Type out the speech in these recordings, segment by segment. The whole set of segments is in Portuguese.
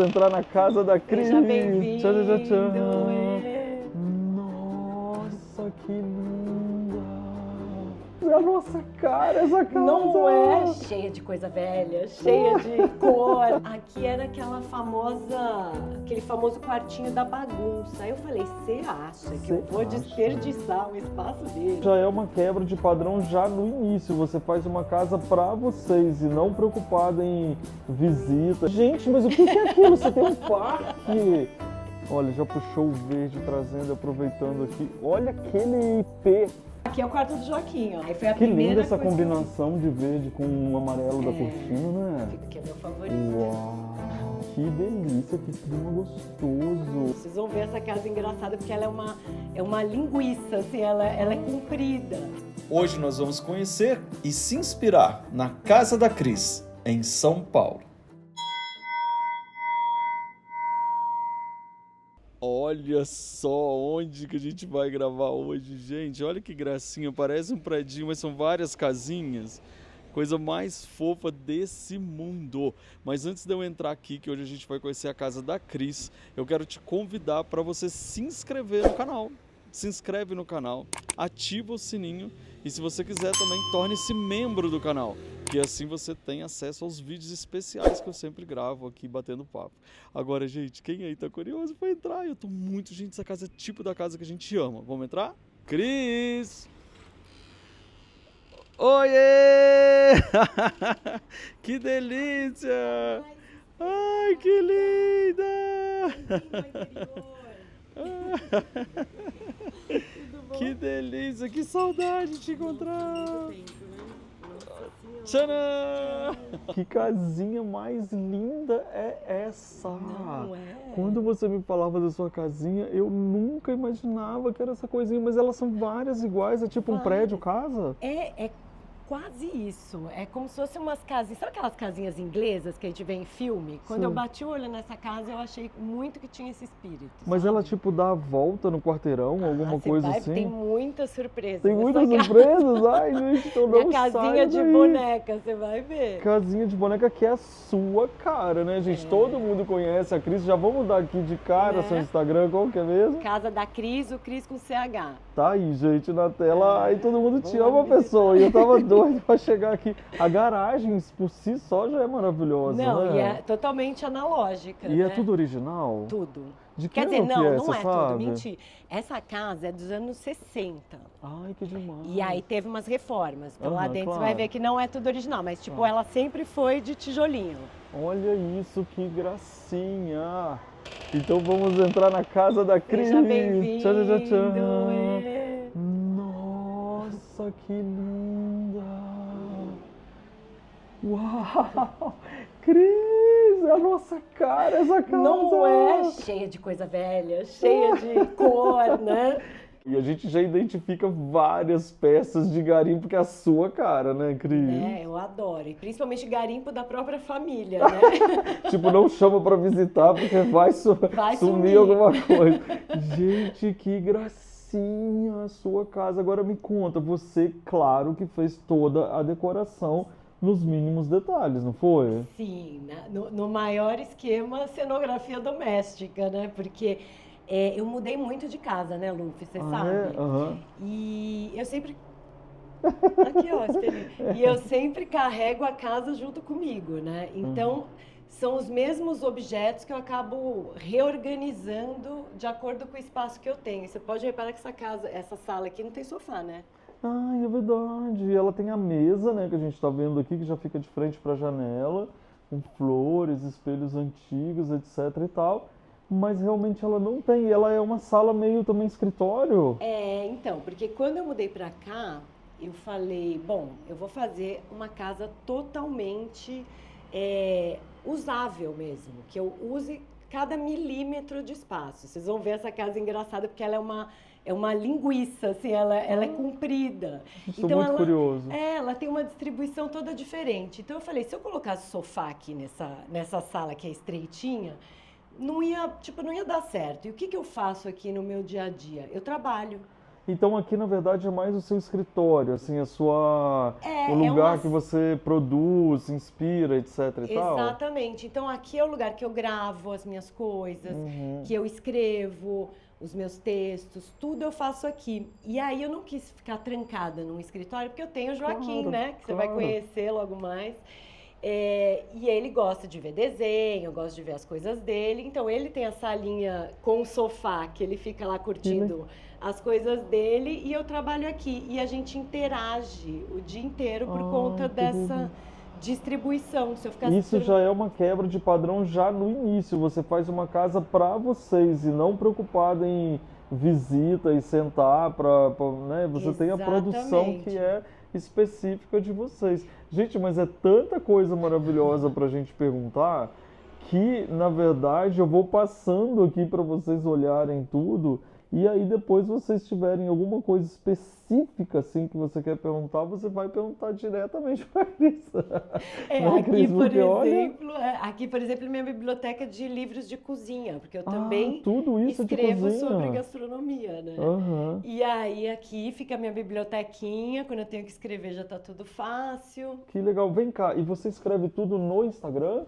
entrar na casa da Cris. Seja bem-vindo. Tchau, tchau, tchau. Nossa, que linda. É a nossa cara, essa casa. Não é cheia de coisa velha, cheia de cor. Aqui era aquele famoso quartinho da bagunça. Aí eu falei, você acha que eu vou desperdiçar um espaço dele? Já é uma quebra de padrão já no início. Você faz uma casa pra vocês e não preocupada em visita. Gente, mas o que é aquilo? Você tem um parque. Olha, já puxou o verde trazendo, aproveitando aqui. Olha aquele IP. Aqui é o quarto do Joaquim, ó. Aí foi a Que primeira linda essa coisa combinação de verde com o amarelo da cortina, né? que é meu favorito. Uau, que delícia, que clima gostoso. Vocês vão ver essa casa engraçada porque ela é uma linguiça, assim, ela é comprida. Hoje nós vamos conhecer e se inspirar na Casa da Cris, em São Paulo. Olha só onde que a gente vai gravar hoje, gente. Olha que gracinha, parece um predinho, mas são várias casinhas. Coisa mais fofa desse mundo. Mas antes de eu entrar aqui, que hoje a gente vai conhecer a casa da Cris, eu quero te convidar para você se inscrever no canal. Se inscreve no canal, ativa o sininho e se você quiser também torne-se membro do canal, que assim você tem acesso aos vídeos especiais que eu sempre gravo aqui batendo papo. Agora, gente, quem aí tá curioso para entrar? Eu tô muito, gente, essa casa é tipo da casa que a gente ama. Vamos entrar? Cris! Oiê! Que delícia! Ai, que linda! Que delícia, que saudade de te encontrar! Tcharam! Que casinha mais linda é essa? Não é? Quando você me falava da sua casinha, eu nunca imaginava que era essa coisinha, mas elas são várias iguais, é tipo um prédio, casa? É quase isso. É como se fossem umas casinhas. Sabe aquelas casinhas inglesas que a gente vê em filme? Quando Sim. eu bati o olho nessa casa, eu achei muito que tinha esse espírito. Mas sabe? ela tipo dá a volta no quarteirão, alguma Você coisa vai, assim? tem muitas surpresas. Tem nessa muitas casa. surpresas? Ai, gente, então Minha não casinha saia de daí. boneca, você vai ver. Casinha de boneca que é a sua cara, né, gente? Todo mundo conhece a Cris. Já vamos dar aqui de cara Né? seu Instagram, qual que é mesmo? Casa da Cris, o Cris com CH. Tá aí, gente, na tela. Aí todo mundo te Vamos ama, visitar. pessoa. E eu tava doido pra chegar aqui. A garagem por si só já é maravilhosa, Não, né? e é totalmente analógica, E né? é tudo original? Tudo. De que Quer dizer, ano que não, é, não você é tudo, sabe? mentir. Essa casa é dos anos 60. Ai, que demais. E aí teve umas reformas. Então lá Aham, dentro claro. você vai ver que não é tudo original, mas tipo, ela sempre foi de tijolinho. Olha isso, que gracinha. Então vamos entrar na casa da Cris. Seja bem-vindo. Tchau, tchau, tchau. É. Nossa, que linda. Uau! Cris, é a nossa cara essa casa. Não é cheia de coisa velha, cheia de cor, né? E a gente já identifica várias peças de garimpo que é a sua cara, né, Cris? É, eu adoro. E principalmente garimpo da própria família, né? Tipo, não chama pra visitar porque vai Vai sumir sumir. alguma coisa. Gente, que gracinha a sua casa. Agora me conta, você, claro que fez toda a decoração nos mínimos detalhes, não foi? Sim, né? No maior esquema cenografia doméstica, né? Porque eu mudei muito de casa, né, Luffy? Você sabe? É? Aham. E eu sempre... Aqui, ó, espelhinho. E eu sempre carrego a casa junto comigo, né? Então, são os mesmos objetos que eu acabo reorganizando de acordo com o espaço que eu tenho. Você pode reparar que essa sala aqui não tem sofá, né? Ai, é verdade. Ela tem a mesa, né, que a gente tá vendo aqui, que já fica de frente pra janela, com flores, espelhos antigos, etc e tal. Mas realmente ela não tem. Ela é uma sala meio também escritório. Então, porque quando eu mudei pra cá, eu falei, bom, eu vou fazer uma casa totalmente usável mesmo, que eu use cada milímetro de espaço. Vocês vão ver essa casa engraçada porque ela é uma linguiça, assim, ela é comprida. Estou muito curioso. Ela tem uma distribuição toda diferente. Então eu falei, se eu colocasse sofá aqui nessa sala que é estreitinha, não ia dar certo. E o que eu faço aqui no meu dia a dia? Eu trabalho. Então aqui na verdade é mais o seu escritório, assim, o É lugar uma que você produz, inspira, etc e tal. Exatamente. Então aqui é o lugar que eu gravo as minhas coisas, que eu escrevo os meus textos, tudo eu faço aqui. E aí eu não quis ficar trancada num escritório, porque eu tenho o Joaquim, Claro, né? Que você vai claro. conhecer logo mais. E ele gosta de ver desenho, gosta de ver as coisas dele. Então ele tem a salinha com o sofá, que ele fica lá curtindo as coisas dele, e eu trabalho aqui. E a gente interage o dia inteiro por conta Que dessa legal. distribuição. Se eu ficar Isso já é uma quebra de padrão já no início. Você faz uma casa para vocês e não preocupada em visita e sentar né? Você tem a produção que Exatamente. é específica de vocês. Gente, mas é tanta coisa maravilhosa para a gente perguntar que, na verdade, eu vou passando aqui para vocês olharem tudo. E aí depois vocês tiverem alguma coisa específica assim que você quer perguntar, você vai perguntar diretamente para a Cris. Né, Cris? Porque olha, Aqui, por exemplo, minha biblioteca de livros de cozinha, porque eu ah, também tudo isso de escrevo sobre cozinha. gastronomia, né? Aham. E aí aqui fica a minha bibliotequinha, quando eu tenho que escrever já tá tudo fácil. Que legal. Vem cá, e você escreve tudo no Instagram?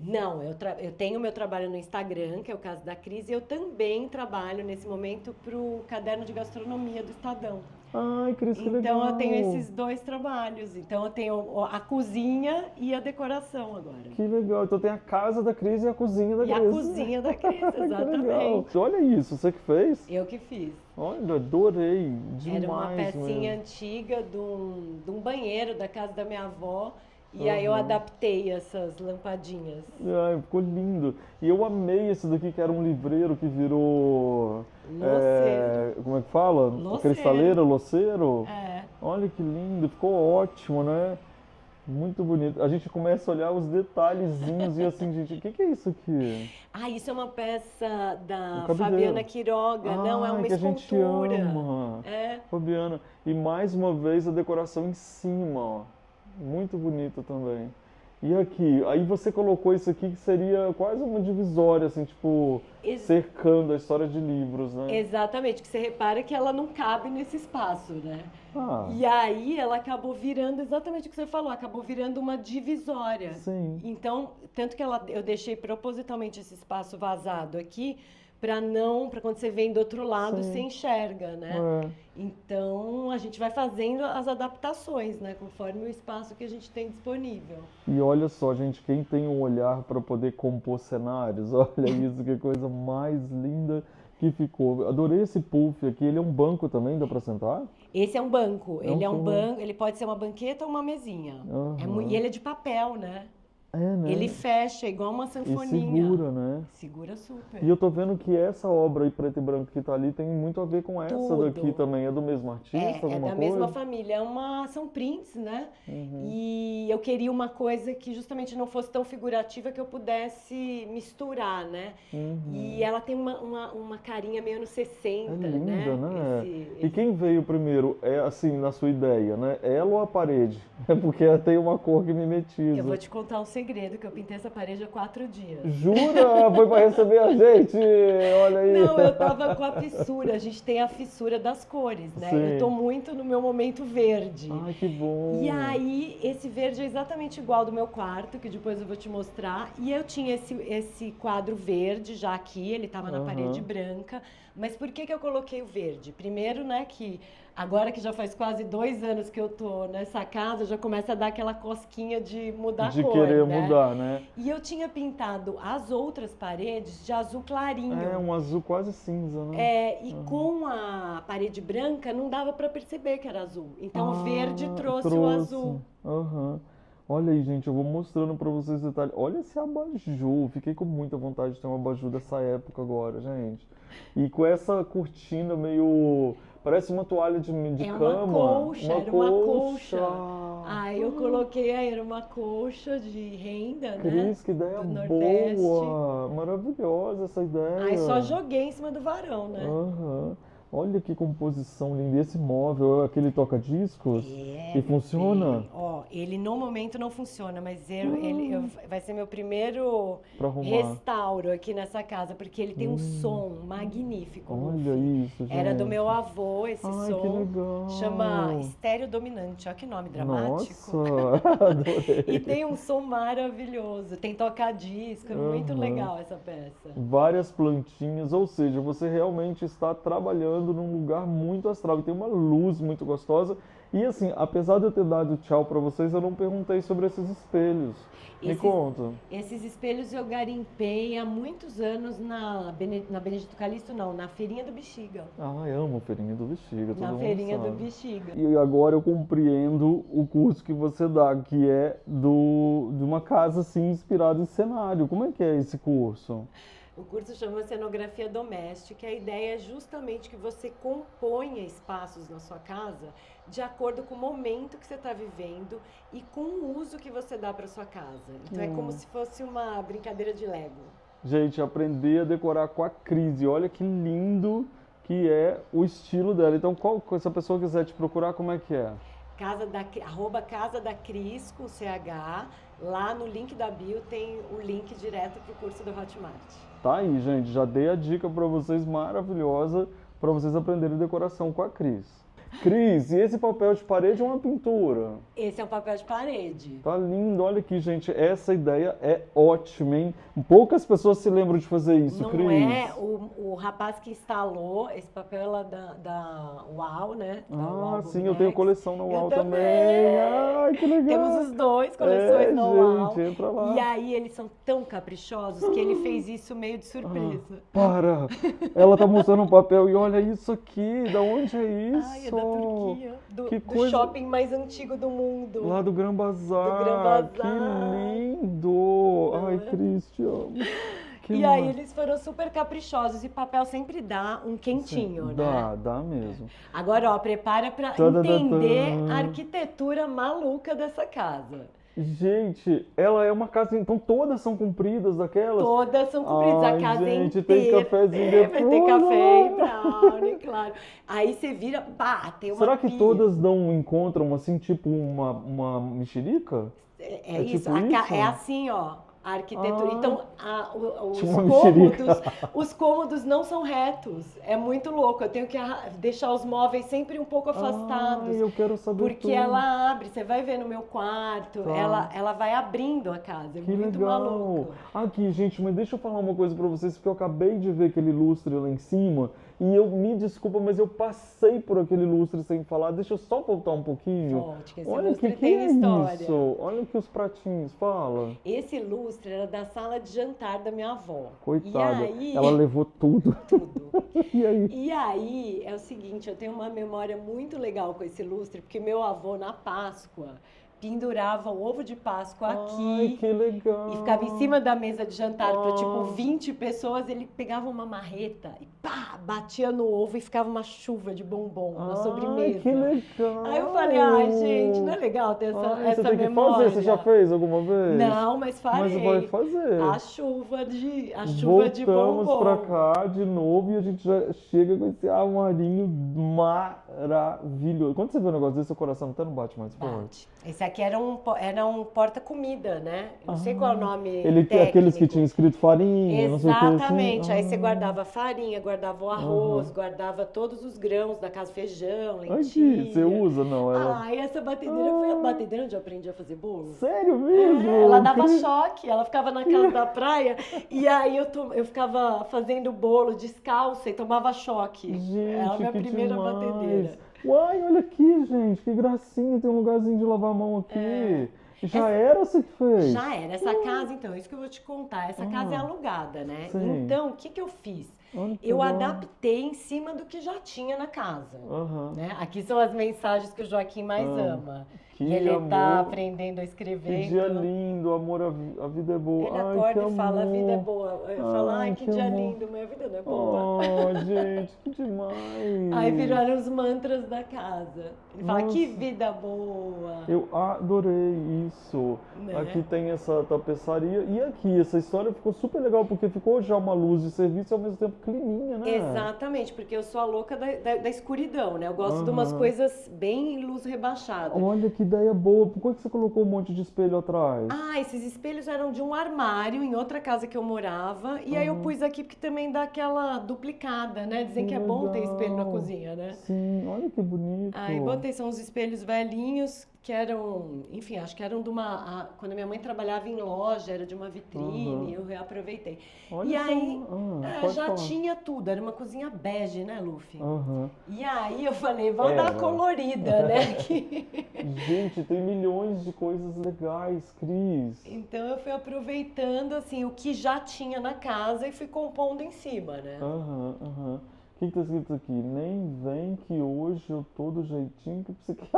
Não, eu tenho meu trabalho no Instagram, que é o caso da Cris, e eu também trabalho nesse momento para o Caderno de Gastronomia do Estadão. Ai, Cris, que Então legal. eu tenho esses dois trabalhos. Então eu tenho a cozinha e a decoração agora. Que legal. Então tem a casa da Cris e a cozinha da E a Cris. cozinha da Cris, Que legal. exatamente. Olha isso, você que fez? Eu que fiz. Olha, adorei. Demais Era uma pecinha mesmo. antiga de um banheiro da casa da minha avó. E aí eu adaptei essas lampadinhas. Ai, ficou lindo. E eu amei esse daqui, que era um livreiro que virou... Loceiro. como é que fala? Loceiro. Cristaleiro, loceiro? É. Olha que lindo, ficou ótimo, né? Muito bonito. A gente começa a olhar os detalhezinhos e assim, gente, o que é isso aqui? Ah, isso é uma peça da Um cabideiro. Fabiana Quiroga. Não, é uma que a gente escultura. ama. É. Fabiana. E mais uma vez a decoração em cima, ó. Muito bonita também. E aqui, aí você colocou isso aqui que seria quase uma divisória, assim, tipo, cercando a história de livros, né? Exatamente, que você repara que ela não cabe nesse espaço, né? Ah, E aí ela acabou virando exatamente o que você falou, acabou virando uma divisória. sim. Então, tanto que eu deixei propositalmente esse espaço vazado aqui para quando você vem do outro lado, Sim. você enxerga, né? É. Então, a gente vai fazendo as adaptações, né, conforme o espaço que a gente tem disponível. E olha só, gente, quem tem um olhar para poder compor cenários, olha isso, que coisa mais linda que ficou. Adorei esse puff aqui, ele é um banco também, dá para sentar? Esse é um banco, ele é um banco. banco, ele pode ser uma banqueta ou uma mesinha. Aham. E ele é de papel, né? É, né? Ele fecha igual uma E sanfoninha. segura, né? Segura super. E eu tô vendo que essa obra aí, preto e branco, que tá ali, tem muito a ver com essa Tudo. daqui também. É do mesmo artista, É alguma da coisa? mesma família, são prints, né? E eu queria uma coisa que justamente não fosse tão figurativa, que eu pudesse misturar, né? E ela tem uma carinha meio anos 60, É linda, né? Esse- E quem veio primeiro, é assim, na sua ideia, né? Ela ou a parede? É porque ela tem uma cor que mimetiza. Eu vou te contar um segredo, que eu pintei essa parede há 4 dias. Jura? Foi pra receber a gente? Olha aí. Não, eu tava com a fissura. A gente tem a fissura das cores, né? Sim. Eu tô muito no meu momento verde. Ai, que bom. E aí, esse verde é exatamente igual ao do meu quarto, que depois eu vou te mostrar. E eu tinha esse quadro verde já aqui, ele tava na parede branca. Mas por que eu coloquei o verde? Primeiro, né, que agora que já faz quase 2 anos que eu tô nessa casa, já começa a dar aquela cosquinha de mudar De a cor, querer né? mudar, né? E eu tinha pintado as outras paredes de azul clarinho. É um azul quase cinza, né? E com a parede branca não dava para perceber que era azul. Então o verde trouxe o azul. Aham. Olha aí, gente, eu vou mostrando pra vocês os detalhes. Olha esse abajur, fiquei com muita vontade de ter um abajur dessa época agora, gente. E com essa cortina meio... Parece uma toalha de cama. Era uma colcha. Aí eu coloquei aí, era uma colcha de renda, né? Cris, que ideia do Nordeste. boa! Maravilhosa essa ideia. Aí só joguei em cima do varão, né? Aham. Olha que composição linda. E esse móvel é aquele toca-discos? É, E funciona? Ó, ele no momento não funciona, mas vai ser meu primeiro Pra arrumar. restauro aqui nessa casa, porque ele tem um som magnífico. Olha Luffy. isso, gente. Era do meu avô esse Ai, som. que legal. Chama estéreo dominante, olha que nome dramático. Nossa, adorei. E tem um som maravilhoso, tem toca-disco, é muito Aham. legal essa peça. Várias plantinhas, ou seja, você realmente está trabalhando num lugar muito astral e tem uma luz muito gostosa. E assim, apesar de eu ter dado tchau pra vocês, eu não perguntei sobre esses espelhos. Me Esses- conta. Esses espelhos eu garimpei há muitos anos na Benedito Calixto, não, na Feirinha do Bexiga. Ai, amo Feirinha do Bexiga, todo Na mundo Feirinha do sabe. Bexiga. E agora eu compreendo o curso que você dá, que é de uma casa assim inspirada em cenário. Como é que é esse curso? O curso chama Cenografia Doméstica. A ideia é justamente que você componha espaços na sua casa de acordo com o momento que você está vivendo e com o uso que você dá para sua casa. Então é como se fosse uma brincadeira de Lego. Gente, aprender a decorar com a Cris. E olha que lindo que é o estilo dela. Então, se a pessoa quiser te procurar, como é que é? Casa da Cris, com CH. Lá no link da bio tem o link direto para o curso do Hotmart. Tá aí, gente. Já dei a dica pra vocês maravilhosa para vocês aprenderem decoração com a Cris. Cris, e esse papel de parede é uma pintura? Esse é um papel de parede. Tá lindo, olha aqui, gente. Essa ideia é ótima, hein? Poucas pessoas se lembram de fazer isso, Não Cris. é o rapaz que instalou esse papel lá da UAU, né? Da UAU Sim, eu Bonex. tenho coleção na UAU Eu também. Ai, que legal. Temos os dois, coleções na UAU. gente, entra lá. E aí eles são tão caprichosos que ele fez isso meio de surpresa. Para! Ela tá mostrando um papel e olha isso aqui. Da onde é isso? Ai, é da Turquia, Que do coisa- shopping mais antigo do mundo. Lá do Gran Bazar. Do Gran Bazar. Que lindo! Ai, Cris, te amo. Que E aí mais? eles foram super caprichosos e papel sempre dá um quentinho, né? Dá mesmo. Agora, ó, prepara pra Tadadadã. entender a arquitetura maluca dessa casa. Gente, ela é uma casa, então todas são compridas daquelas? Todas são compridas, Ai, a casa gente, tem inteira. cafezinho Vai ter depois, café e né? brownie, claro. Aí você vira, pá, tem uma Será que pia. todas encontram assim, tipo uma mexerica? É é isso, tipo isso? é assim, ó. A arquitetura. Ah. Então, Tipo uma mexerica. os cômodos não são retos. É muito louco. Eu tenho que deixar os móveis sempre um pouco afastados. Ai, eu quero saber Porque tudo. ela abre, você vai ver no meu quarto, Tá. ela vai abrindo a casa. É Que muito legal. maluco. Aqui, gente, mas deixa eu falar uma coisa pra vocês, porque eu acabei de ver aquele lustre lá em cima e eu me desculpa, mas eu passei por aquele lustre sem falar. Deixa eu só voltar um pouquinho. Volte, que esse Olha lustre que tem é história. isso. Olha aqui os pratinhos, fala. Esse lustre era da sala de jantar da minha avó. Coitada, E aí, ela levou tudo. tudo. E aí? E aí, é o seguinte, eu tenho uma memória muito legal com esse lustre, porque meu avô, na Páscoa, pendurava o ovo de Páscoa Ai, aqui que legal. e ficava em cima da mesa de jantar para tipo Ah. 20 pessoas. Ele pegava uma marreta e pá, batia no ovo e ficava uma chuva de bombom na sobremesa. Que legal. Aí eu falei, ai, gente, não é legal ter essa, Ai, essa você tem que memória? fazer. Você já fez alguma vez? Não, mas farei. Mas vai fazer. A chuva de Voltamos bombom. pra cá de novo e a gente já chega com esse armarinho maravilhoso. Quando você vê um negócio desse, seu coração até não bate mais forte. Bate. Esse aqui era um porta-comida, né? Eu não sei qual é o nome Ele tem aqueles que técnico. tinham escrito farinha, não sei o que assim. Exatamente. Aí você Ah. guardava farinha, guardava o arroz, guardava todos os grãos da casa, feijão, Aqui, lentilha. você usa, não? Ela... Ah, e essa batedeira foi a batedeira onde eu aprendi a fazer bolo. Sério mesmo? Ela dava Que- choque, ela ficava na casa da praia e aí eu ficava fazendo bolo descalça e tomava choque. Gente, Era a minha que primeira demais. batedeira. Uai, olha aqui, gente, que gracinha, tem um lugarzinho de lavar a mão aqui. Já era você que fez? Já era. Essa casa, então, isso que eu vou te contar. Essa casa é alugada, né? Sim. Então, o que que eu fiz? Olha que Eu legal. adaptei em cima do que já tinha na casa. Aham. Né? Aqui são as mensagens que o Joaquim mais ama. Que E ele tá amor. aprendendo a escrever. Que dia então, lindo, amor, a vida é boa. ele Ai, acorda que e fala, a vida é amor. boa. Eu falo, ai, que que dia amor. lindo, mas a vida não é boa. Oh, gente, que demais. Aí viraram os mantras da casa. Ele fala, que Nossa. vida boa. Eu adorei isso. Né? Aqui tem essa tapeçaria. E aqui, essa história ficou super legal, porque ficou já uma luz de serviço e ao mesmo tempo climinha, né? Exatamente, porque eu sou a louca da escuridão, né? Eu gosto de umas coisas bem luz rebaixada. Olha que ideia boa. Por que você colocou um monte de espelho atrás? Ah, esses espelhos eram de um armário em outra casa que eu morava. E aí eu pus aqui porque também dá aquela duplicada, né? Dizem que é bom ter espelho na legal. cozinha, né? Sim, olha que bonito. Aí botei, são uns espelhos velhinhos que eram, enfim, acho que eram de uma... quando minha mãe trabalhava em loja, era de uma vitrine, eu reaproveitei. Olha E só. aí, Pode já falar. tinha tudo, era uma cozinha bege, né, Luffy? Aham. E aí eu falei, vamos dar Era. uma colorida, né? Gente, tem milhões de coisas legais, Cris. Então eu fui aproveitando, assim, o que já tinha na casa e fui compondo em cima, né? Aham, aham. O que tá escrito aqui? Nem vem que hoje eu tô do jeitinho que você quer.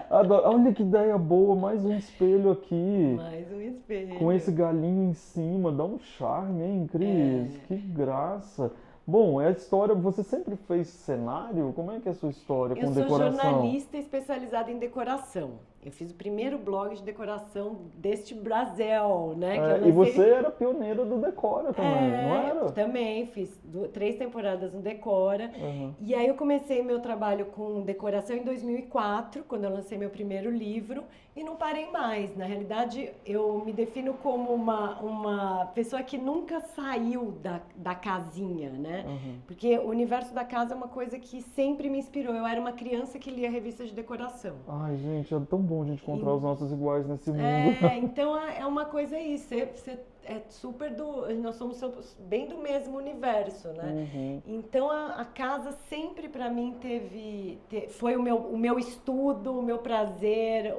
Adoro. Olha que ideia boa, mais um espelho aqui. Mais um espelho. Com esse galinho em cima, dá um charme, hein, Cris? Que graça. Bom, é a história. Você sempre fez cenário? Como é que é a sua história Eu com sou decoração? jornalista especializada em decoração. Eu fiz o primeiro blog de decoração deste Brasil, né? Que eu E lancei- você era pioneira do Decora também, não era? Também fiz 3 temporadas no Decora. Uhum. E aí eu comecei meu trabalho com decoração em 2004, quando eu lancei meu primeiro livro, e não parei mais. Na realidade, eu me defino como uma pessoa que nunca saiu da casinha, né? Porque o universo da casa é uma coisa que sempre me inspirou. Eu era uma criança que lia revistas de decoração. Ai, gente, é tão bom a gente encontrar os nossos iguais nesse mundo. Então é uma coisa aí, você é super nós somos bem do mesmo universo, né? Então a casa sempre para mim foi o meu estudo, o meu prazer,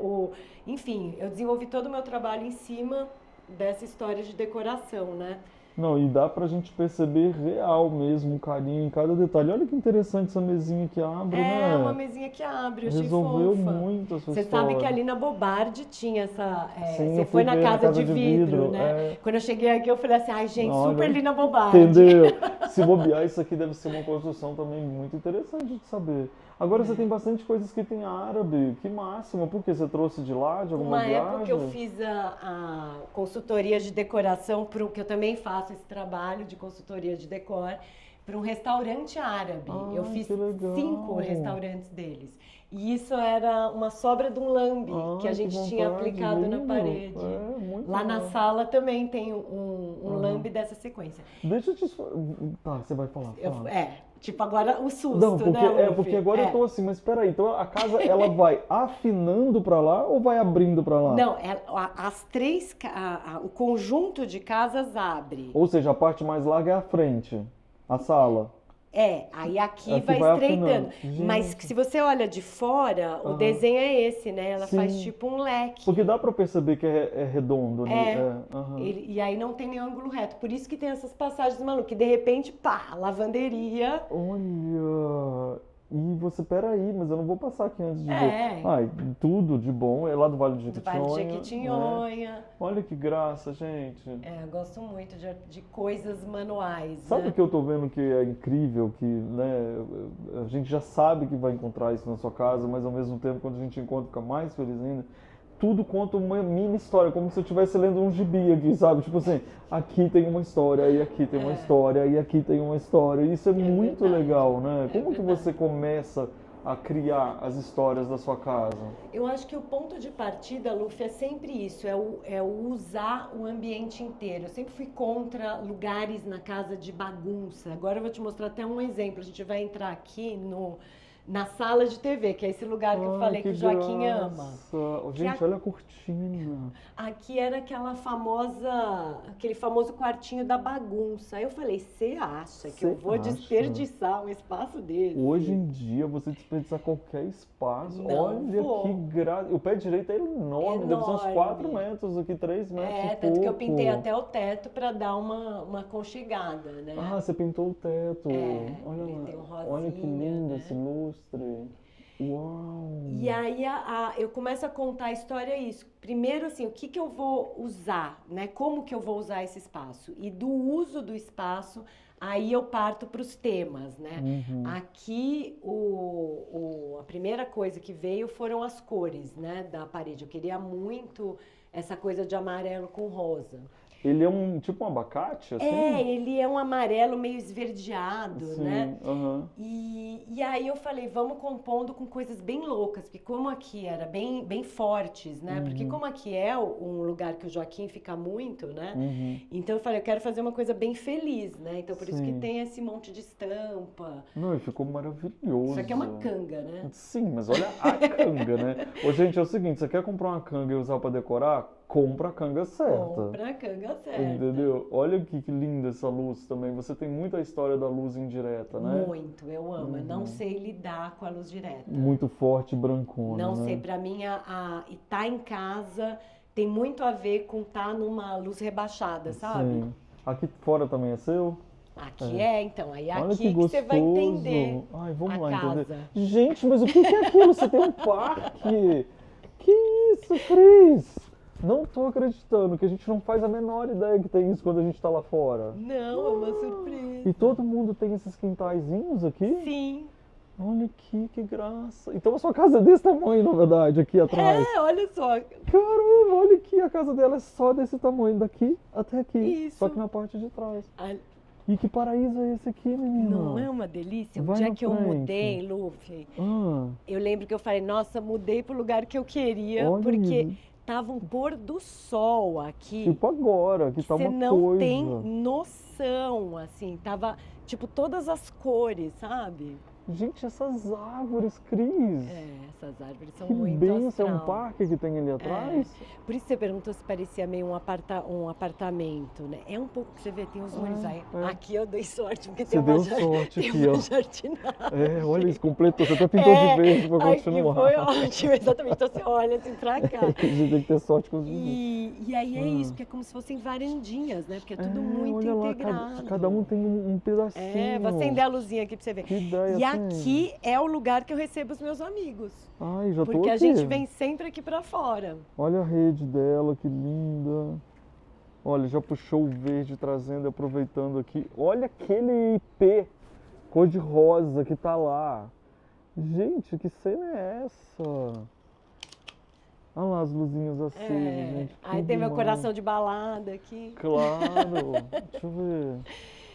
enfim, eu desenvolvi todo o meu trabalho em cima dessa história de decoração, né? Não, e dá pra gente perceber real mesmo o carinho em cada detalhe. Olha que interessante essa mesinha que abre, né? É uma mesinha que abre, eu achei Resolveu fofa. muito a sua Você história. sabe que ali na Bobardi tinha essa... Sim, você eu foi fui na ver casa de vidro, né? é. Quando eu cheguei aqui, eu falei assim, ai gente, Olha, super Lina Bobardi. Entendeu? Se bobear, isso aqui deve ser uma construção também muito interessante de saber. Agora você tem bastante coisas que tem árabe, que máximo. Por que você trouxe de lá, de alguma Uma viagem? época eu fiz a consultoria de decoração, que eu também faço esse trabalho de consultoria de decor, para um restaurante árabe. Ah, Eu fiz que legal. 5 restaurantes deles. E isso era uma sobra de um lambe que a Ai, gente que tinha vontade, aplicado na lindo. parede. É, muito Lá na legal. sala também tem um lambe dessa sequência. Deixa eu te... Tá, você vai falar. fala. Tipo agora o susto, Não, porque, né, Luffy? porque agora eu tô assim, mas peraí, então a casa ela vai afinando pra lá ou vai abrindo pra lá? Não, as três, o conjunto de casas abre. Ou seja, a parte mais larga é a frente, a sala. Aí aqui Aqui vai vai estreitando. afinando. Mas Gente. se você olha de fora, o desenho é esse, né? Ela Sim. faz tipo um leque. Porque dá pra perceber que é redondo, né? Aham. E aí não tem nenhum ângulo reto. Por isso que tem essas passagens malucas. Que de repente, pá, lavanderia. Olha, e você, peraí, mas eu não vou passar aqui antes de ver. É. Ai, tudo de bom, é lá do Vale do Do Vale de Jequitinhonha. Jequitinhonha. Né? Olha que graça, gente. Eu gosto muito de coisas manuais. Sabe né? o que eu tô vendo que é incrível, que, né, a gente já sabe que vai encontrar isso na sua casa, mas ao mesmo tempo quando a gente encontra fica mais feliz ainda. Tudo conta uma mini história, como se eu estivesse lendo um gibi aqui, sabe? Tipo assim, aqui tem uma história, e aqui tem uma história, e aqui tem uma história. E isso é muito verdade. legal, né? É Como que verdade. você começa a criar as histórias da sua casa? Eu acho que o ponto de partida, Luffy, é sempre isso, é o usar o ambiente inteiro. Eu sempre fui contra lugares na casa de bagunça. Agora eu vou te mostrar até um exemplo. A gente vai entrar aqui na sala de TV, que é esse lugar que eu falei que o Joaquim ama. ama. Gente, olha a cortina. Aqui era aquele famoso quartinho da bagunça. Aí eu falei, você acha que eu Cê vou acha? desperdiçar um espaço desse? Hoje em dia, você desperdiçar qualquer espaço. Não Olha vou. que graça. O pé direito é enorme, deve ser uns Enorme. 4 metros aqui, 3 metros e Tanto que eu pouco. pintei até o teto para dar uma aconchegada, né? Ah, você pintou o teto. Olha pintei um lá. Olha que rosinha, lindo né? esse lustre. Uau. E aí eu começo a contar a história isso. Primeiro, assim, o que eu vou usar, né? Como que eu vou usar esse espaço? E do uso do espaço, aí eu parto para os temas, né? Aqui, a primeira coisa que veio foram as cores, né? Da parede. Eu queria muito essa coisa de amarelo com rosa. Ele é tipo um abacate, assim? Ele é um amarelo meio esverdeado, Sim, né? aham. E aí eu falei, vamos compondo com coisas bem loucas, porque como aqui era bem fortes, né? Porque como aqui é um lugar que o Joaquim fica muito, né? Então eu falei, eu quero fazer uma coisa bem feliz, né? Então por isso que Sim. tem esse monte de estampa. Não, e ficou maravilhoso. Isso aqui é uma canga, né? Sim, mas olha a canga, né? Ô, gente, é o seguinte, você quer comprar uma canga e usar pra decorar? Compra a canga certa. Compra a canga certa. Entendeu? Olha que linda essa luz também. Você tem muita história da luz indireta, né? Muito, eu amo. Eu não sei lidar com a luz direta. Muito forte e brancona, Não né? sei, pra mim, e tá em casa tem muito a ver com tá numa luz rebaixada, sabe? Sim. Aqui fora também é seu? Aqui então. Aí Olha aqui que gostoso. você vai entender Ai, vamos a lá casa. entender. Gente, mas o que é aquilo? Você tem um parque? Que isso, Cris? Não tô acreditando que a gente não faz a menor ideia que tem isso quando a gente tá lá fora. Não, é uma surpresa. E todo mundo tem esses quintaizinhos aqui? Sim. Olha aqui, que graça. Então a sua casa é desse tamanho, na verdade, aqui atrás. Olha só. Caramba, olha aqui, a casa dela é só desse tamanho, daqui até aqui. Isso. Só que na parte de trás. Ah, E que paraíso é esse aqui, menina? Não é uma delícia? O Vai dia na que eu frente. mudei, Luffy, Ah, eu lembro que eu falei, nossa, mudei pro lugar que eu queria, olha porque isso. tava um pôr do sol aqui. Tipo agora, que tá Você uma não coisa. tem noção, assim, tava tipo todas as cores, sabe? Gente, essas árvores, Cris. Essas árvores são Que muito benção, é um astral. parque que tem ali atrás? Por isso você perguntou se parecia meio um apartamento, né? É um pouco que você vê, tem os muros aí. Aqui eu dei sorte, porque Você tem uma, deu sorte tem aqui, uma ó. jardinagem. Olha isso, completou. Você até pintou de verde pra Aqui continuar. foi ótimo, exatamente. Então você olha assim pra cá. A gente tem que ter sorte com os vizinhos. E aí é isso, porque é como se fossem varandinhas, né? Porque é tudo muito olha lá, integrado. cada um tem um pedacinho. Vou acender a luzinha aqui pra você ver. Que ideia E tem. aqui é o lugar que eu recebo os meus amigos. Ai, já tô Porque a aqui. gente vem sempre aqui pra fora. Olha a rede dela, que linda. Olha, já puxou o verde trazendo, aproveitando aqui. Olha aquele IP cor-de-rosa que tá lá. Gente, que cena é essa? Olha lá as luzinhas acesas, gente. Aí que tem meu demais. coração de balada aqui. Claro. Deixa eu ver.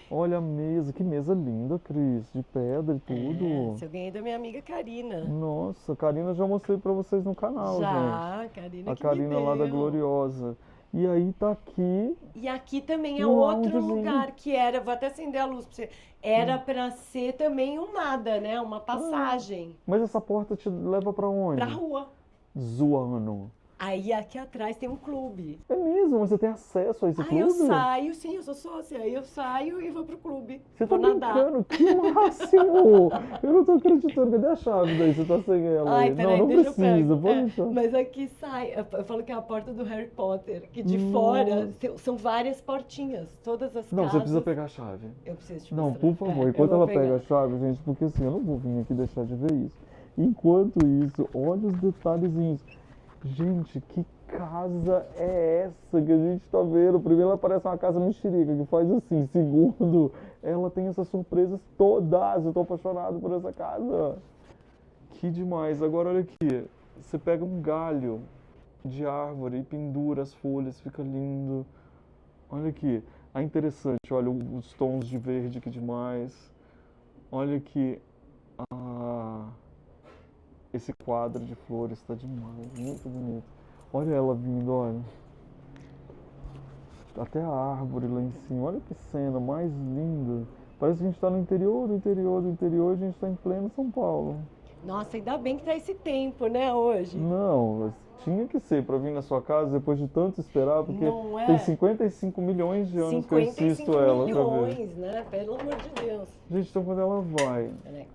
Olha a mesa, que mesa linda, Cris, de pedra e tudo. Essa eu ganhei da minha amiga Karina. Nossa, a Karina já mostrei pra vocês no canal, gente. Já, Karina A que me Karina lá da deu. Gloriosa. E aí tá aqui. E aqui também é Um outro loungezinho. lugar que era, vou até acender a luz pra você, era pra ser também um nada, né? Uma passagem Mas essa porta te leva pra onde? pra rua. Zoando. Aí aqui atrás tem um clube. É mesmo? Você tem acesso a esse Aí clube? eu saio, sim, eu sou sócia. Aí eu saio e vou pro clube. Você tá vou nadar. brincando? Que máximo! Eu não tô acreditando. Cadê a chave daí? Você tá sem ela Ai, aí? peraí, não deixa precisa, eu pode pegar. deixar. Mas aqui sai, eu falo que é a porta do Harry Potter, que de fora são várias portinhas, todas as Não, casas. você precisa pegar a chave. Eu preciso te Não, mostrar. por favor, eu enquanto vou ela pegar. pega a chave, gente, porque assim, eu não vou vir aqui deixar de ver isso. Enquanto isso, olha os detalhezinhos. Gente, que casa é essa que a gente tá vendo? Primeiro, ela parece uma casa mexerica, que faz assim. Segundo, ela tem essas surpresas todas. Eu tô apaixonado por essa casa. Que demais. Agora, olha aqui. Você pega um galho de árvore e pendura as folhas, fica lindo. Olha aqui. Ah, interessante. Olha os tons de verde, que demais. Olha aqui. Esse quadro de flores está demais, muito bonito. Olha ela vindo, olha. Até a árvore lá em cima. Olha que cena mais linda. Parece que a gente está no interior do interior do interior e a gente está em pleno São Paulo. Nossa, ainda bem que tá esse tempo, né, hoje. Não, mas tinha que ser para vir na sua casa depois de tanto esperar, porque Não é? tem 55 milhões de anos que eu 55 insisto ela para ver. milhões, né? Pelo amor de Deus. Gente, então quando ela vai Peraí.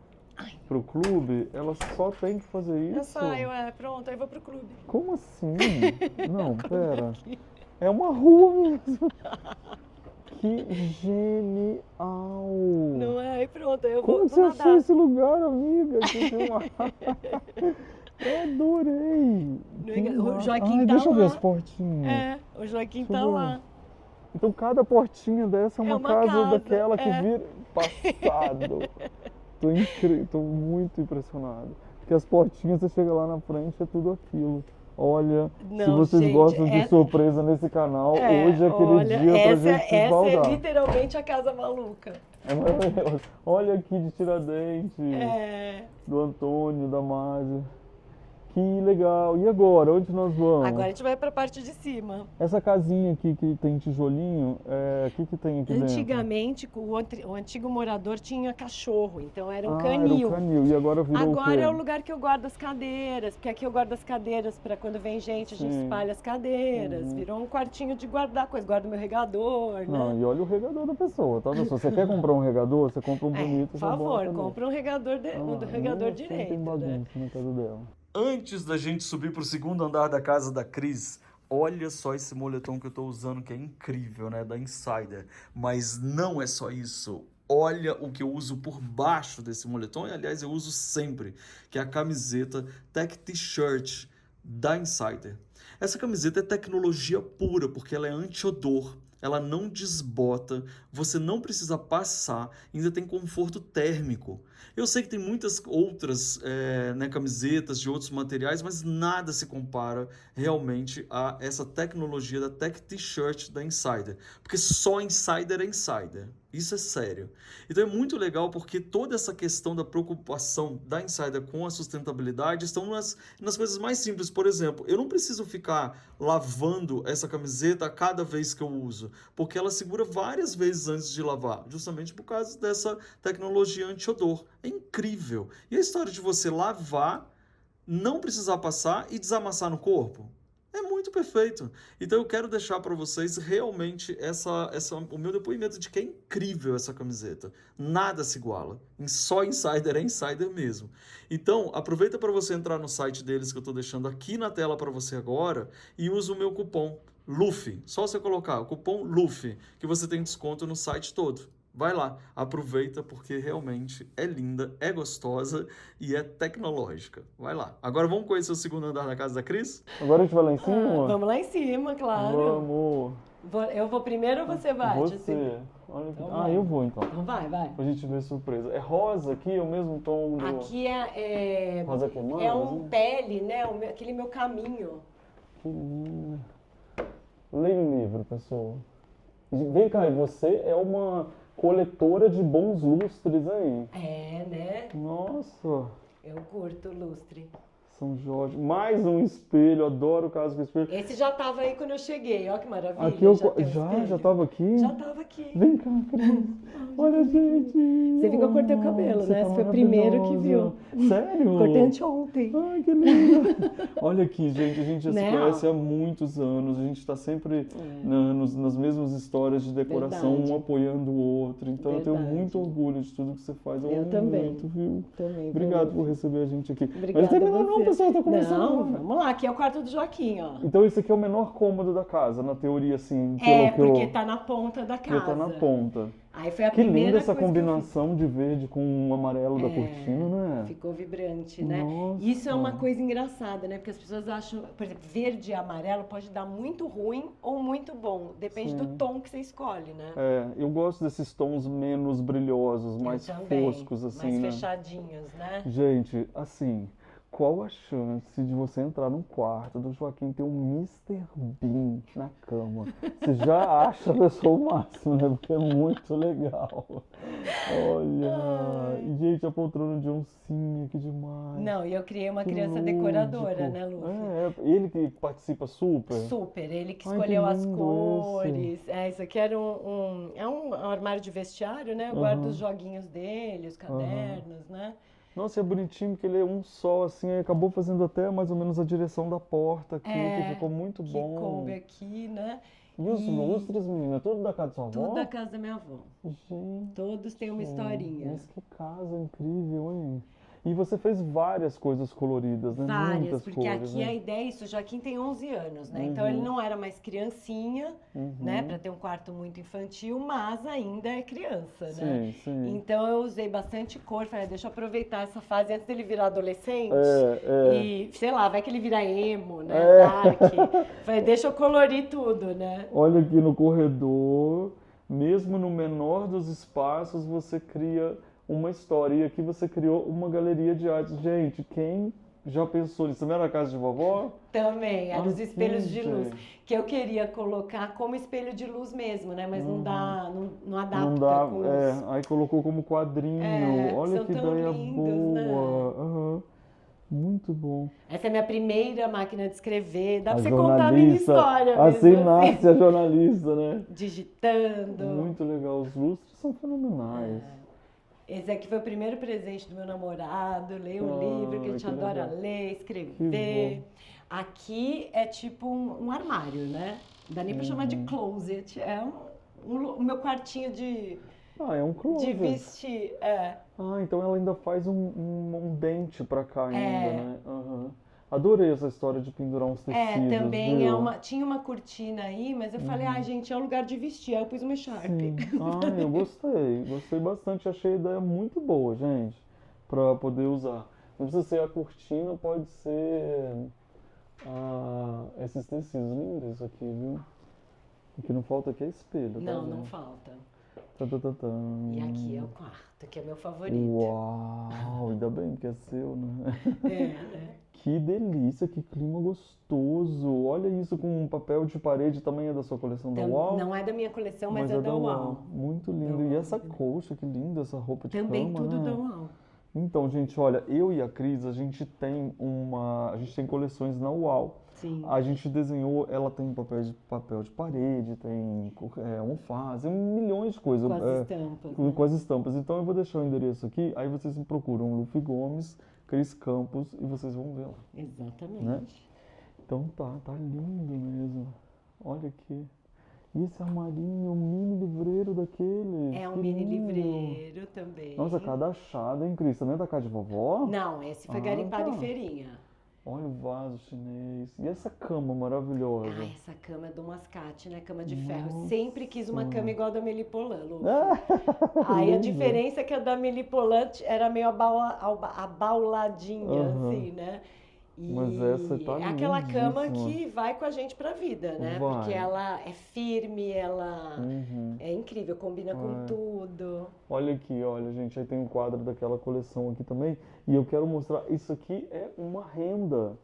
pro clube, ela só tem que fazer isso? Eu saio, pronto, aí eu vou pro clube. Como assim? Não, pera. É uma rua mesmo. Que genial! Não é? Aí pronto, aí eu Como vou você nadar. achou esse lugar, amiga? Que demais. Eu adorei! Não é Que engra- o massa. Joaquim Ai, tá deixa eu ver lá. as portinhas. O Joaquim Deixa tá eu ver. lá. Então cada portinha dessa é uma, uma casa, casa, daquela que é. vira passado. Tô incrível, tô muito impressionado. Porque as portinhas, você chega lá na frente, é tudo aquilo. Olha, se Não, vocês gente, gostam de surpresa nesse canal, hoje é aquele olha, dia pra gente se essa é esbaldar. literalmente a casa maluca. É maravilhoso. Olha aqui de Tiradentes, É. do Antônio, da Márcia. Que legal. E agora, onde nós vamos? Agora a gente vai pra parte de cima. Essa casinha aqui que tem tijolinho, o que que tem aqui dentro? Antigamente, o antigo morador tinha cachorro, então era um Era canil. um canil. E agora virou o quê? Agora é o lugar que eu guardo as cadeiras, porque aqui eu guardo as cadeiras para quando vem gente, a gente Sim. espalha as cadeiras. Virou um quartinho de guardar coisas, guardo meu regador, Não, né? e olha o regador da pessoa, tá? Se você quer comprar um regador, você compra um bonito. Por você bota favor, ali. compra um regador, um regador nem assim direito, tem né? bagunça na casa dela. Antes da gente subir pro segundo andar da casa da Cris, olha só esse moletom que eu tô usando, que é incrível, né? Da Insider. Mas não é só isso. Olha o que eu uso por baixo desse moletom, e aliás eu uso sempre, que é a camiseta Tech T-shirt da Insider. Essa camiseta é tecnologia pura, porque ela é anti-odor, ela não desbota, você não precisa passar, ainda tem conforto térmico. Eu sei que tem muitas outras camisetas de outros materiais, mas nada se compara realmente a essa tecnologia da Tech T-shirt da Insider, porque só Insider é Insider. Isso é sério. Então é muito legal porque toda essa questão da preocupação da Insider com a sustentabilidade estão nas coisas mais simples. Por exemplo, eu não preciso ficar lavando essa camiseta a cada vez que eu uso, porque ela segura várias vezes antes de lavar, justamente por causa dessa tecnologia anti-odor. É incrível. E a história de você lavar, não precisar passar e desamassar no corpo? É muito perfeito. Então eu quero deixar para vocês realmente o meu depoimento de que é incrível essa camiseta. Nada se iguala. Só Insider é Insider mesmo. Então aproveita para você entrar no site deles que eu estou deixando aqui na tela para você agora e usa o meu cupom LUFY. Só você colocar o cupom LUFY que você tem desconto no site todo. Vai lá, aproveita porque realmente é linda, é gostosa e é tecnológica. Vai lá. Agora vamos conhecer o segundo andar da casa da Cris? Agora a gente vai lá em cima? Vamos lá em cima, claro. Vamos. Eu vou primeiro ou você vai? Você. Olha que... Então vai. eu vou então. Então vai. Pra gente ver surpresa. É rosa aqui, é o mesmo tom do... Aqui é rosa queimada? é um pele, né? Aquele meu caminho. Que lindo. Leia o livro, pessoal. Vem cá, e você é uma coletora de bons lustres aí. É, né? Nossa, Eu curto lustre. São Jorge. Mais um espelho, adoro casa com espelho. Esse já tava aí quando eu cheguei, ó que maravilha. Aqui eu tem um espelho. já tava aqui? Já tava aqui. Vem cá, Cris. Olha, gente. Você viu que eu cortei o cabelo, Você né? tá Você foi o primeiro que viu. maravilhosa. Sério? Cortei anteontem. Ai, que lindo. Olha aqui, gente, a gente já se Né? conhece há muitos anos, a gente está sempre nas mesmas histórias de decoração, Verdade. um apoiando o outro, então eu tenho Verdade. muito orgulho de tudo que você faz, eu Eu amo também. muito, viu? Também. Obrigado por receber a gente aqui. Obrigada Mas não terminou a não, você. pessoal, tá começando Não, agora. vamos lá, aqui é o quarto do Joaquim, ó. Então esse aqui é o menor cômodo da casa, na teoria, assim, pelo É, que porque eu... tá na ponta da porque casa. tá na ponta. Aí foi a Que primeira linda essa coisa que eu combinação de verde com o amarelo da É, cortina, né? Ficou vibrante, né? Nossa. Isso é uma coisa engraçada, né? Porque as pessoas acham, por exemplo, verde e amarelo pode dar muito ruim ou muito bom. Depende do tom que você escolhe, né? É, eu gosto desses tons menos brilhosos, mais Eu também, foscos, assim, mais né? fechadinhos, né? Gente, assim, qual a chance de você entrar no quarto do Joaquim e ter um Mr. Bean na cama? Você já acha a pessoa o máximo, né? Porque é muito legal. Olha, e, gente, a poltrona de oncinha, que demais. Não, e eu criei uma Que criança lúdico. decoradora, né, Lu? Ele que participa super? Super, ele que Ai, escolheu que as lindo cores. Isso aqui era um armário de vestiário, né? Eu guardo Aham. os joguinhos dele, os cadernos, né? Nossa, é bonitinho porque ele é um só, assim, acabou fazendo até mais ou menos a direção da porta aqui, que ficou muito Que bom. coube aqui, né? E os lustres, menina, tudo da casa da sua avó? Tudo da casa da minha avó. Gente, Todos têm uma historinha. mas que casa incrível, hein? E você fez várias coisas coloridas, né? Várias, Muitas porque cores, aqui né? a ideia é isso, o Joaquim tem 11 anos, né? Então ele não era mais criancinha, né? Pra ter um quarto muito infantil, mas ainda é criança, né? Sim, sim. Então eu usei bastante cor, falei, deixa eu aproveitar essa fase antes dele virar adolescente. E, sei lá, vai que ele vira emo, né? Dark. Falei, deixa eu colorir tudo, né? Olha aqui no corredor, mesmo no menor dos espaços, você cria uma história. E aqui você criou uma galeria de artes. Gente, quem Já pensou nisso? Também era a casa de vovó? Também, eram os Aqui, espelhos de luz. gente. Que eu queria colocar como espelho de luz mesmo, né? Mas não dá, não adapta Não dá, com aí colocou como quadrinho. Olha são que tão ideia lindos, boa. né? Aham. Muito bom. Essa é a minha primeira máquina de escrever. Dá A pra você contar a minha jornalista, história assim mesmo, nasce a jornalista, né? digitando. Muito legal. Os lustres são fenomenais. Esse aqui foi o primeiro presente do meu namorado. Leia um Ah, livro, que a gente que adora legal. ler, Que escrever. Aqui é tipo um armário, né? Não dá nem pra chamar de closet. É o meu quartinho de É um closet. vestir. Então ela ainda faz um dente pra cá ainda, né? Aham. Adorei essa história de pendurar uns tecidos, Também viu? tinha uma cortina aí, mas eu falei, gente, é um lugar de vestir. Aí eu pus uma echarpe. Sim. Eu gostei bastante, achei a ideia muito boa, gente, pra poder usar. Não precisa ser a cortina, pode ser esses tecidos lindos isso aqui, viu? O que não falta aqui é espelho, tá Não, vendo? não falta. Tá, tá, tá, tá. E aqui é o quarto, que é meu favorito. Uau, ainda bem que é seu, né? Né? Que delícia, que clima gostoso. Olha isso com um papel de parede, também é da sua coleção da UOL? Não é da minha coleção, mas é da UOL. Muito lindo. Da E UOL. essa colcha, que linda essa roupa de Também cama, tudo né? da UOL. Então, gente, olha, eu e a Cris, a gente tem coleções na UOL. Sim. A gente desenhou, ela tem papel de parede, tem almofada, tem milhões de coisas. Com as estampas. Né? Com as estampas. Então eu vou deixar o endereço aqui, aí vocês me procuram Luffy Gomes, Cris Campos e vocês vão ver lá. Exatamente. Né? Então tá lindo mesmo. Olha aqui. E esse armarinho, um mini livreiro daquele. É um que mini lindo. livreiro também. Nossa, cada achado, hein, Cris? Também é da casa de vovó? Não, esse foi garimpado tá. em feirinha. Olha o vaso chinês. E essa cama maravilhosa. Essa cama é do mascate, né? Cama de ferro. Sempre quis uma cama igual a da Melipolan, Lu. Aí a diferença é que a da Melipolan era meio abauladinha, assim, né? Mas essa tá é aquela cama lindíssima. que vai com a gente pra vida, né? Vai. Porque ela é firme, ela é incrível, combina com tudo. Olha aqui, olha, gente, aí tem um quadro daquela coleção aqui também. E eu quero mostrar, isso aqui é uma renda.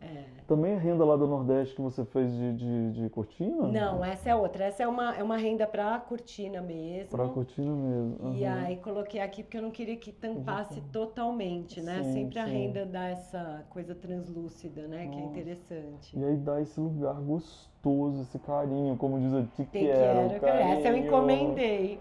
Também é renda lá do Nordeste que você fez de cortina? Não, essa é outra. Essa é uma renda pra cortina mesmo. Pra cortina mesmo. E aí coloquei aqui porque eu não queria que tampasse totalmente, né? Sim, Sempre a sim. renda dá essa coisa translúcida, né? Que é interessante. E aí dá esse lugar gostoso, esse carinho, como diz a Te Te quero, carinho. essa eu encomendei.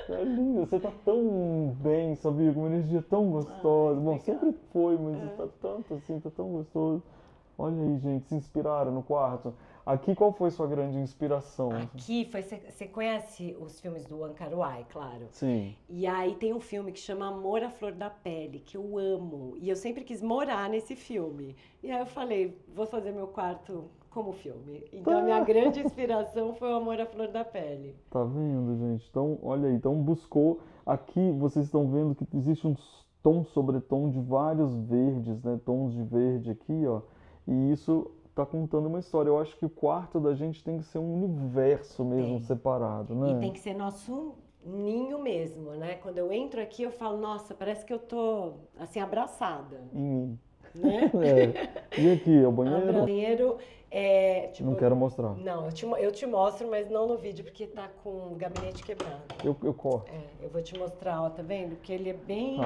É lindo, você tá tão bem, sabia? Com uma energia tão gostosa. Bom, legal. sempre foi, mas tá tanto assim, tá tão gostoso. Olha aí, gente, se inspiraram no quarto. Aqui, qual foi sua grande inspiração? Aqui foi. Você conhece os filmes do Wong Kar-wai, claro? Sim. E aí tem um filme que chama Amor à Flor da Pele, que eu amo. E eu sempre quis morar nesse filme. E aí eu falei, vou fazer meu quarto como filme. Então a minha grande inspiração foi o Amor à Flor da Pele. Tá vendo, gente? Então, olha aí. Então, buscou. Aqui, vocês estão vendo que existe um tom sobre tom de vários verdes, né? Tons de verde aqui, ó. E isso tá contando uma história. Eu acho que o quarto da gente tem que ser um universo mesmo separado, né? E tem que ser nosso ninho mesmo, né? Quando eu entro aqui, eu falo, nossa, parece que eu tô, assim, abraçada. Em mim. Né? E aqui, é o banheiro? O banheiro tipo, não quero mostrar. Não, eu te mostro, mas não no vídeo, porque tá com o gabinete quebrado. Eu corto. Eu vou te mostrar, ó, tá vendo? Porque ele é bem...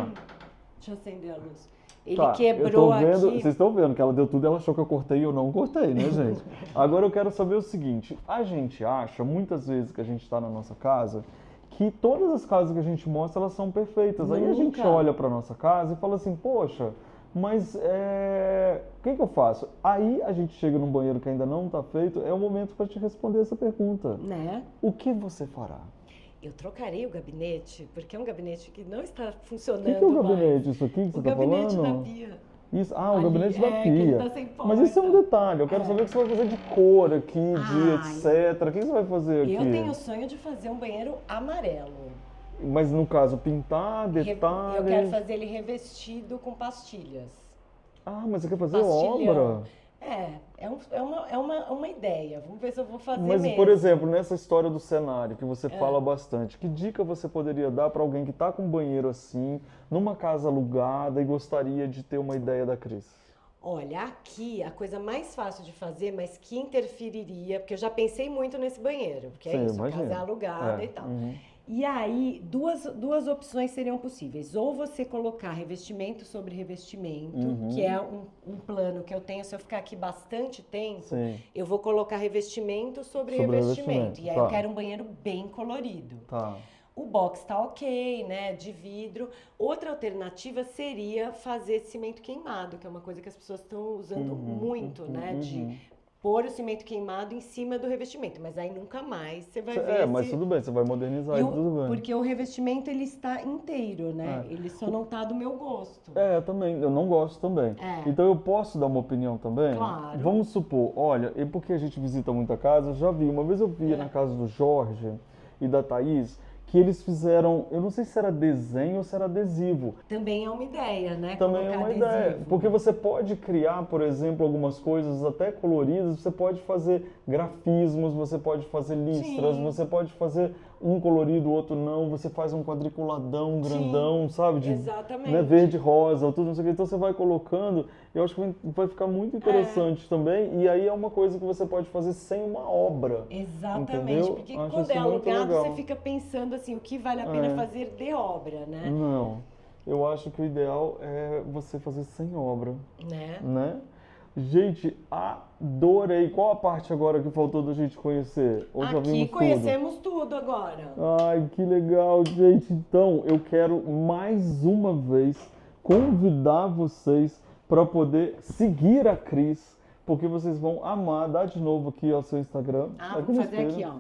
Deixa eu acender a luz. Ele Tá, quebrou vendo, aqui. vocês estão vendo que ela deu tudo, ela achou que eu cortei e eu não cortei, né, gente? Agora eu quero saber o seguinte, a gente acha, muitas vezes que a gente está na nossa casa, que todas as casas que a gente mostra, elas são perfeitas. Aí a gente olha para nossa casa e fala assim, poxa, mas o que eu faço? Aí a gente chega num banheiro que ainda não está feito, é o momento para te responder essa pergunta. Né? O que você fará? Eu trocarei o gabinete, porque é um gabinete que não está funcionando O que é o mais. gabinete? Isso aqui que você está falando? O gabinete da pia. Isso, o Ali, gabinete da que ele pia. tá sem Mas isso é um porta. detalhe, eu quero saber o que você vai fazer de cor aqui, de etc. O que você vai fazer aqui? Eu tenho o sonho de fazer um banheiro amarelo. Mas no caso, pintar, detalhes... Eu quero fazer ele revestido com pastilhas. Ah, mas você quer fazer Pastilhão. obra? É uma ideia. Vamos ver se eu vou fazer Mas, mesmo. por exemplo, nessa história do cenário que você fala bastante, que dica você poderia dar para alguém que está com um banheiro assim, numa casa alugada e gostaria de ter uma ideia da Cris? Olha, aqui a coisa mais fácil de fazer, mas que interferiria, porque eu já pensei muito nesse banheiro, porque Sim, é isso, a imagino. casa é alugada e tal. Uhum. E aí, duas opções seriam possíveis. Ou você colocar revestimento sobre revestimento, que é um plano que eu tenho, se eu ficar aqui bastante tempo, Sim. eu vou colocar revestimento sobre Sobre revestimento. revestimento, E aí tá. eu quero um banheiro bem colorido. Tá. O box tá ok, né, de vidro. Outra alternativa seria fazer cimento queimado, que é uma coisa que as pessoas estão usando muito, né, de pôr o cimento queimado em cima do revestimento. Mas aí nunca mais você vai ver Mas tudo bem, você vai modernizar e tudo bem. porque o revestimento ele está inteiro, né? Ele só não tá do meu gosto. Também, eu não gosto também. Então eu posso dar uma opinião também? Claro. Vamos supor, olha, e porque a gente visita muita casa, eu já vi, uma vez eu vi na casa do Jorge e da Thaís, que eles fizeram, eu não sei se era desenho ou se era adesivo. Também é uma ideia, né? Também é Colocar uma ideia, adesivo. porque você pode criar, por exemplo, algumas coisas até coloridas, você pode fazer grafismos, você pode fazer listras, Sim. você pode fazer um colorido, o outro não, você faz um quadriculadão grandão, sabe? De, exatamente. né, verde, rosa, tudo, não sei o que. Então você vai colocando, eu acho que vai ficar muito interessante também, e aí é uma coisa que você pode fazer sem uma obra. Exatamente, entendeu? porque Acho quando isso é muito alugado, legal. você fica pensando assim, o que vale a pena fazer de obra, né? Não, eu acho que o ideal é você fazer sem obra, né? Gente, adorei. Qual a parte agora que faltou da gente conhecer? Ou já Aqui vimos conhecemos tudo agora. Ai, que legal, gente. Então, eu quero mais uma vez convidar vocês para poder seguir a Cris, porque vocês vão amar. Dá de novo aqui o seu Instagram. Vou fazer aqui, ó.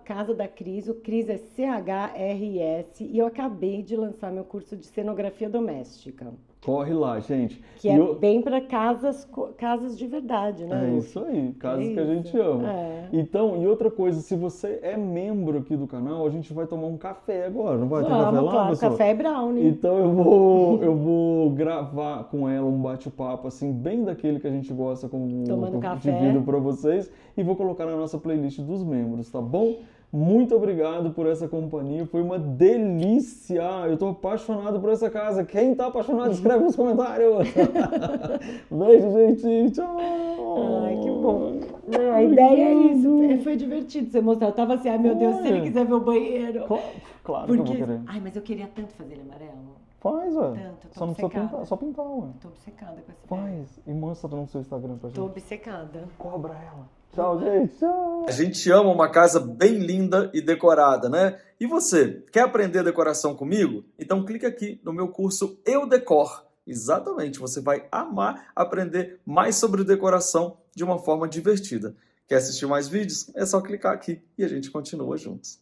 @Casa da Cris, o Cris é CHRS, e eu acabei de lançar meu curso de cenografia doméstica. Corre lá, gente. Que é bem para casas de verdade, né? É isso aí, casas que a isso. gente ama. Então, e outra coisa, se você é membro aqui do canal, a gente vai tomar um café agora, não vai ter café lá, claro, pessoal? café e brownie. Então eu vou gravar com ela um bate-papo assim, bem daquele que a gente gosta, com Tomando de café. vídeo para vocês, e vou colocar na nossa playlist dos membros, tá bom? Muito obrigado por essa companhia, foi uma delícia. Eu tô apaixonado por essa casa. Quem tá apaixonado, escreve nos comentários. Beijo, gente. Tchau. Ai, que bom. Não, a ideia é isso. Foi divertido você mostrar. Eu tava assim, ai meu Deus, se ele quiser ver o banheiro. Claro Porque... que eu vou querer. Ai, mas eu queria tanto fazer ele amarelo. Faz, ué. Tanto, tô só não precisa obcecada. pintar, só pintar, ué. Tô obcecada com esse Faz. E mostra no seu Instagram pra gente. Tô obcecada. Cobra ela. Tchau, gente. Tchau. A gente ama uma casa bem linda e decorada, né? E você, quer aprender decoração comigo? Então clica aqui no meu curso Eu Decor. Exatamente, você vai amar aprender mais sobre decoração de uma forma divertida. Quer assistir mais vídeos? É só clicar aqui e a gente continua juntos.